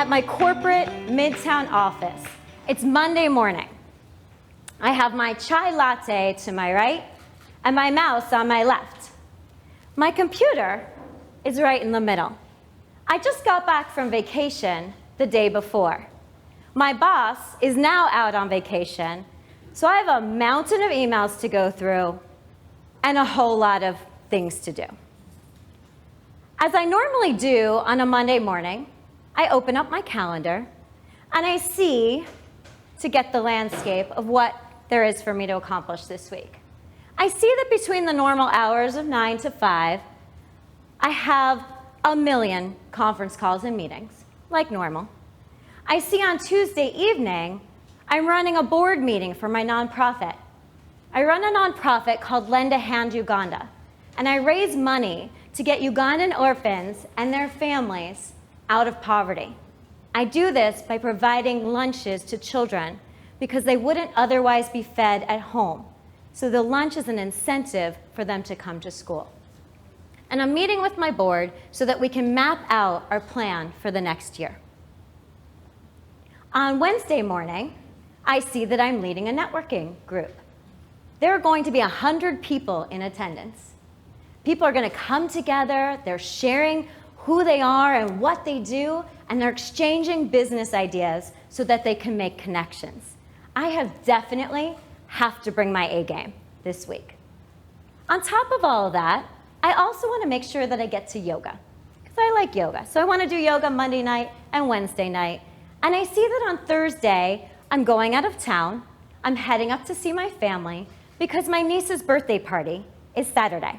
at my corporate Midtown office. It's Monday morning. I have my chai latte to my right and my mouse on my left. My computer is right in the middle. I just got back from vacation the day before. My boss is now out on vacation, so I have a mountain of emails to go through and a whole lot of things to do. As I normally do on a Monday morning, I open up my calendar and I see to get the landscape of what there is for me to accomplish this week. I see that between the normal hours of 9 to 5, I have a million conference calls and meetings, like normal. I see on Tuesday evening, I'm running a board meeting for my nonprofit. I run a nonprofit called Lend a Hand Uganda, and I raise money to get Ugandan orphans and their families out of poverty. I do this by providing lunches to children because they wouldn't otherwise be fed at home. So the lunch is an incentive for them to come to school. And I'm meeting with my board so that we can map out our plan for the next year. On Wednesday morning, I see that I'm leading a networking group. There are going to be 100 people in attendance. People are going to come together, they're sharing who they are and what they do, and they're exchanging business ideas so that they can make connections. I definitely have to bring my A game this week. On top of all of that, I also want to make sure that I get to yoga, because I like yoga. So I want to do yoga Monday night and Wednesday night. And I see that on Thursday, I'm going out of town. I'm heading up to see my family because my niece's birthday party is Saturday.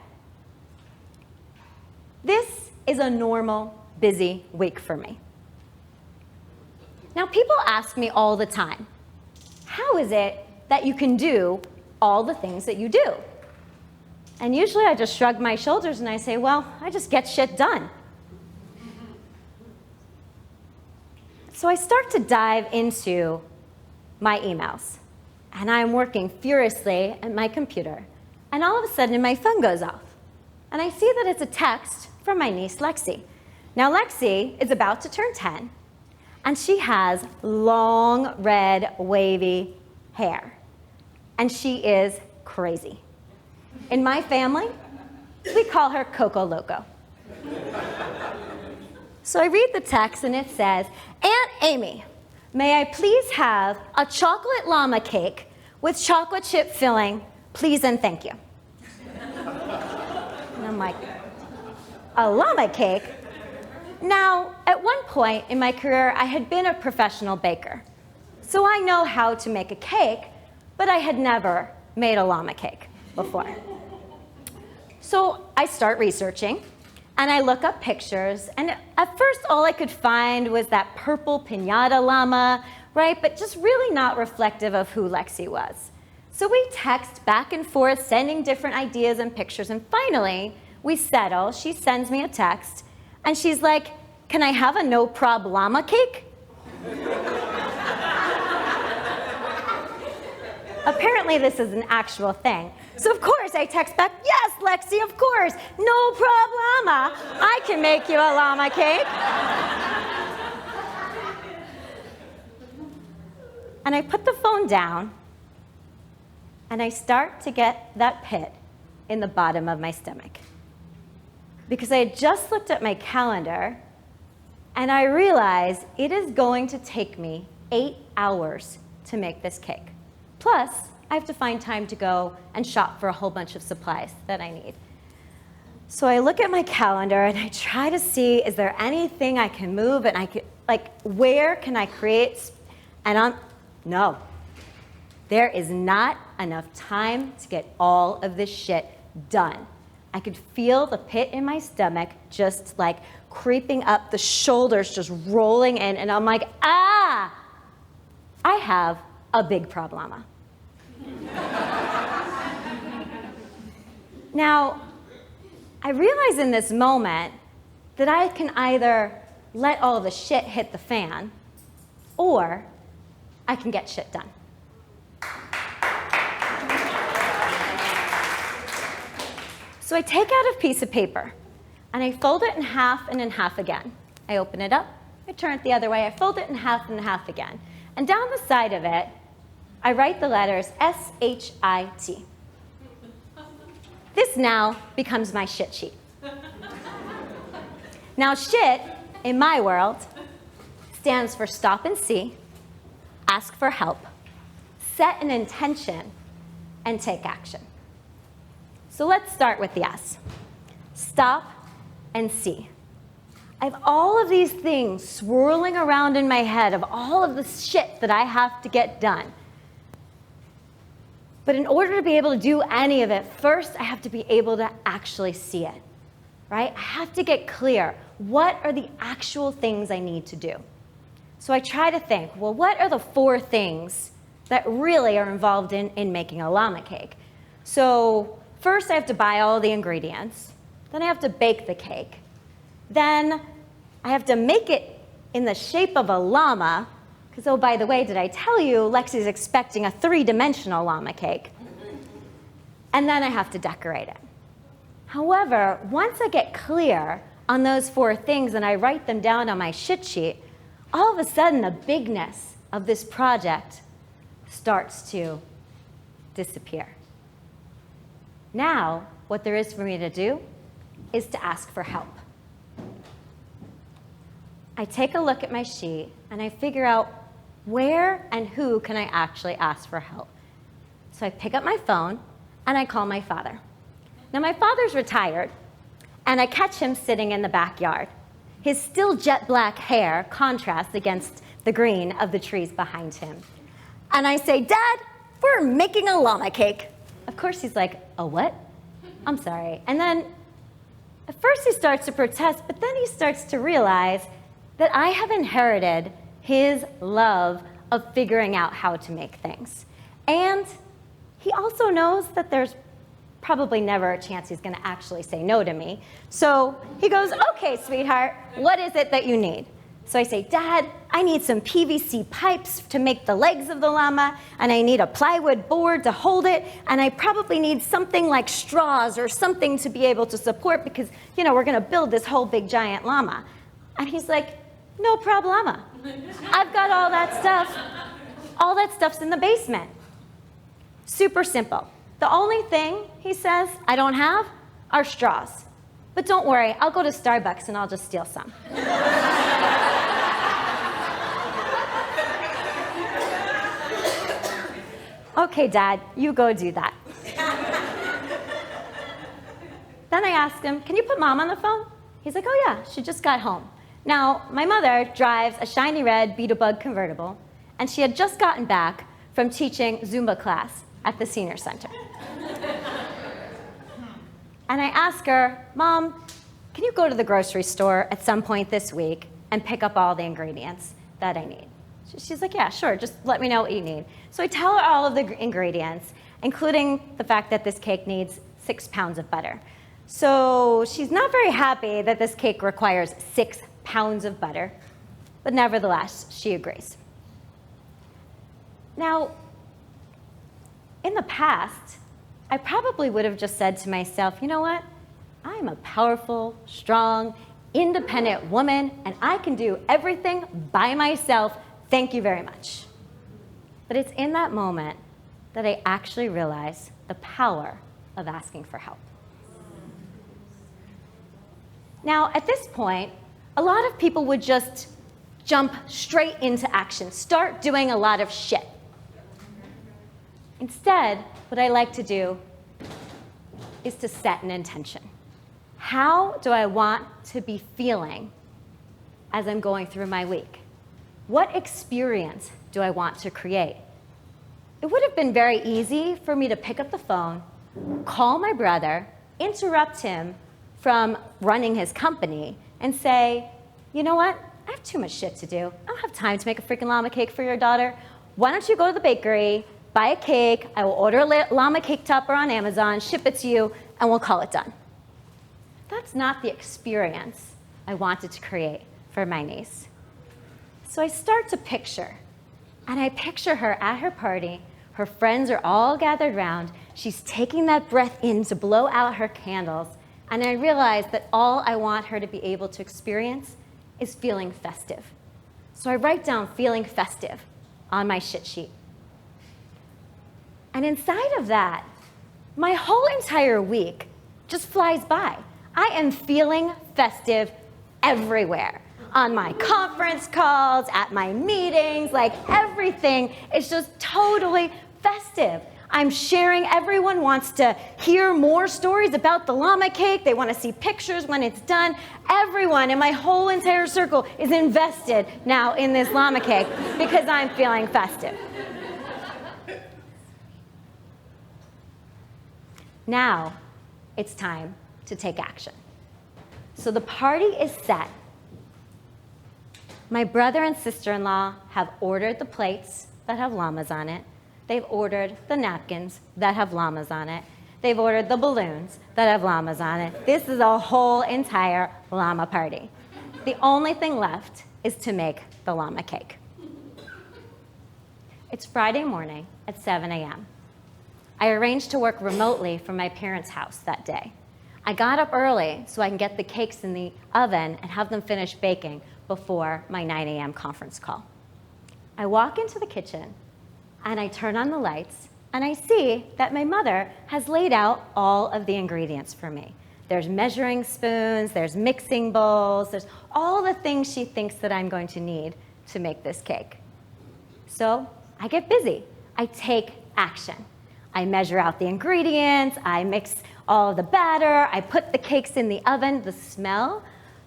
This is a normal, busy week for me. Now, people ask me all the time, how is it that you can do all the things that you do? And usually I just shrug my shoulders and I say, well, I just get shit done. So I start to dive into my emails, and I'm working furiously at my computer, and all of a sudden my phone goes off, and I see that it's a text from my niece, Lexi. Now, Lexi is about to turn 10, and she has long, red, wavy hair, and she is crazy. In my family, we call her Coco Loco. So I read the text, and it says, Aunt Amy, may I please have a chocolate llama cake with chocolate chip filling, please and thank you. And I'm like, a llama cake? Now, at one point in my career, I had been a professional baker. So I know how to make a cake, but I had never made a llama cake before. So I start researching, and I look up pictures, and at first all I could find was that purple piñata llama, right? But just really not reflective of who Lexi was. So we text back and forth, sending different ideas and pictures, and finally, we settle. She sends me a text, and she's like, can I have a no-prob llama cake? Apparently, this is an actual thing. So of course, I text back, yes, Lexi, of course, no problema. I can make you a llama cake. And I put the phone down, and I start to get that pit in the bottom of my stomach. Because I had just looked at my calendar, and I realized it is going to take me 8 hours to make this cake. Plus, I have to find time to go and shop for a whole bunch of supplies that I need. So I look at my calendar and I try to see, is there anything I can move, and I could, like, where can I create, and no. There is not enough time to get all of this shit done. I could feel the pit in my stomach just like creeping up, the shoulders just rolling in, and I'm like, I have a big problema. Now, I realize in this moment that I can either let all the shit hit the fan, or I can get shit done. So I take out a piece of paper, and I fold it in half and in half again. I open it up, I turn it the other way, I fold it in half and half again. And down the side of it, I write the letters S-H-I-T. This now becomes my shit sheet. Now shit, in my world, stands for stop and see, ask for help, set an intention, and take action. So let's start with the S. Stop and see. I have all of these things swirling around in my head of all of the shit that I have to get done. But in order to be able to do any of it, first I have to be able to actually see it, right? I have to get clear. What are the actual things I need to do? So I try to think, well, what are the 4 things that really are involved in making a llama cake? So first I have to buy all the ingredients. Then I have to bake the cake. Then I have to make it in the shape of a llama, because, oh, by the way, did I tell you Lexi's expecting a 3-dimensional llama cake? And then I have to decorate it. However, once I get clear on those 4 things and I write them down on my shit sheet, all of a sudden the bigness of this project starts to disappear. Now, what there is for me to do is to ask for help. I take a look at my sheet and I figure out where and who can I actually ask for help. So I pick up my phone and I call my father. Now my father's retired and I catch him sitting in the backyard. His still jet black hair contrasts against the green of the trees behind him. And I say, Dad, we're making a llama cake. Of course he's like, a what? I'm sorry. And then at first he starts to protest, but then he starts to realize that I have inherited his love of figuring out how to make things. And he also knows that there's probably never a chance he's going to actually say no to me. So he goes, okay, sweetheart, what is it that you need? So I say, Dad, I need some PVC pipes to make the legs of the llama, and I need a plywood board to hold it, and I probably need something like straws or something to be able to support because, you know, we're going to build this whole big giant llama. And he's like, no problema. I've got all that stuff. All that stuff's in the basement. Super simple. The only thing, he says, I don't have are straws. But don't worry, I'll go to Starbucks and I'll just steal some. Okay, Dad, you go do that. Then I asked him, can you put Mom on the phone? He's like, oh yeah, she just got home. Now, my mother drives a shiny red Beetlebug convertible, and she had just gotten back from teaching Zumba class at the senior center. And I asked her, Mom, can you go to the grocery store at some point this week and pick up all the ingredients that I need? She's like, yeah, sure, just let me know what you need. So I tell her all of the ingredients, including the fact that this cake needs 6 pounds of butter. So she's not very happy that this cake requires 6 pounds of butter, but nevertheless, she agrees. Now, in the past, I probably would have just said to myself, you know what? I'm a powerful, strong, independent woman, and I can do everything by myself. Thank you very much. But it's in that moment that I actually realize the power of asking for help. Now, at this point, a lot of people would just jump straight into action, start doing a lot of shit. Instead, what I like to do is to set an intention. How do I want to be feeling as I'm going through my week? What experience do I want to create? It would have been very easy for me to pick up the phone, call my brother, interrupt him from running his company, and say, you know what? I have too much shit to do. I don't have time to make a freaking llama cake for your daughter. Why don't you go to the bakery, buy a cake, I will order a llama cake topper on Amazon, ship it to you, and we'll call it done. That's not the experience I wanted to create for my niece. So I start to picture, and I picture her at her party. Her friends are all gathered around. She's taking that breath in to blow out her candles. And I realize that all I want her to be able to experience is feeling festive. So I write down feeling festive on my shit sheet. And inside of that, my whole entire week just flies by. I am feeling festive everywhere. On my conference calls, at my meetings, like everything is just totally festive. I'm sharing, everyone wants to hear more stories about the llama cake. They want to see pictures when it's done. Everyone in my whole entire circle is invested now in this llama cake because I'm feeling festive. Now it's time to take action. So the party is set. My brother and sister-in-law have ordered the plates that have llamas on it. They've ordered the napkins that have llamas on it. They've ordered the balloons that have llamas on it. This is a whole entire llama party. The only thing left is to make the llama cake. It's Friday morning at 7 a.m. I arranged to work remotely from my parents' house that day. I got up early so I can get the cakes in the oven and have them finished baking before my 9 a.m. conference call. I walk into the kitchen and I turn on the lights and I see that my mother has laid out all of the ingredients for me. There's measuring spoons, there's mixing bowls, there's all the things she thinks that I'm going to need to make this cake. So I get busy. I take action. I measure out the ingredients, I mix all of the batter, I put the cakes in the oven. The smell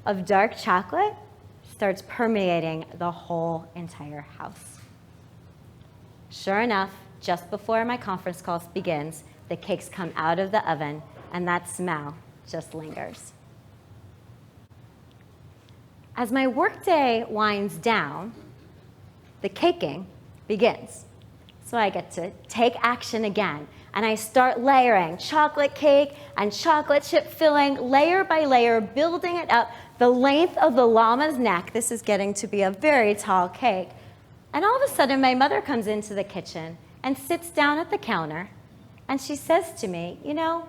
of dark chocolate starts permeating the whole entire house. Sure enough, just before my conference call begins, the cakes come out of the oven, and that smell just lingers. As my workday winds down, the caking begins. So I get to take action again, and I start layering chocolate cake and chocolate chip filling, layer by layer, building it up the length of the llama's neck. This is getting to be a very tall cake. And all of a sudden, my mother comes into the kitchen and sits down at the counter, and she says to me, you know,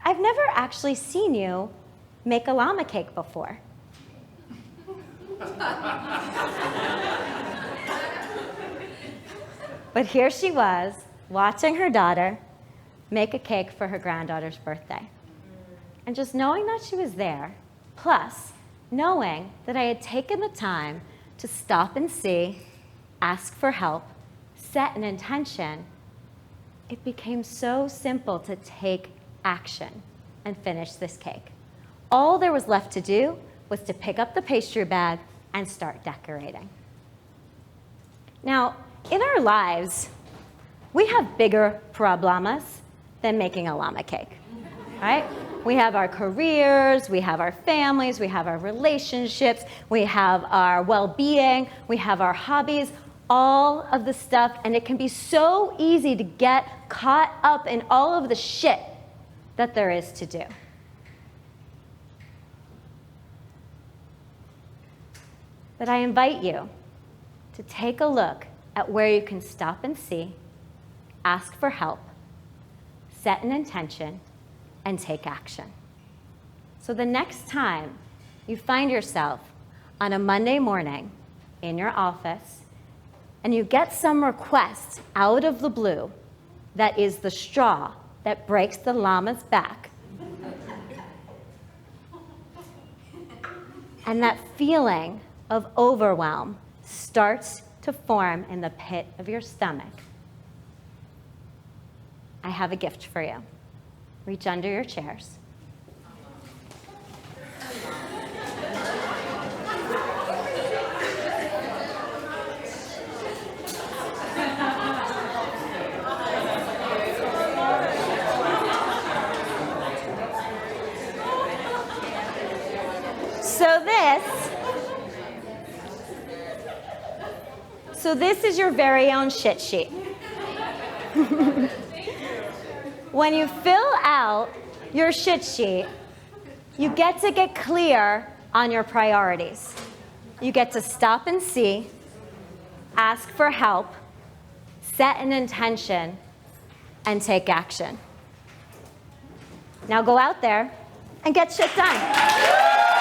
I've never actually seen you make a llama cake before. But here she was, watching her daughter make a cake for her granddaughter's birthday. And just knowing that she was there, plus knowing that I had taken the time to stop and see, ask for help, set an intention, it became so simple to take action and finish this cake. All there was left to do was to pick up the pastry bag and start decorating. Now, in our lives, we have bigger problemas than making a llama cake, right? We have our careers, we have our families, we have our relationships, we have our well-being, we have our hobbies, all of the stuff, and it can be so easy to get caught up in all of the shit that there is to do. But I invite you to take a look at where you can stop and see, ask for help, set an intention, and take action. So the next time you find yourself on a Monday morning in your office and you get some request out of the blue that is the straw that breaks the llama's back, and that feeling of overwhelm starts to form in the pit of your stomach, I have a gift for you. Reach under your chairs. So this is your very own shit sheet. When you fill out your shit sheet, you get to get clear on your priorities. You get to stop and see, ask for help, set an intention, and take action. Now go out there and get shit done.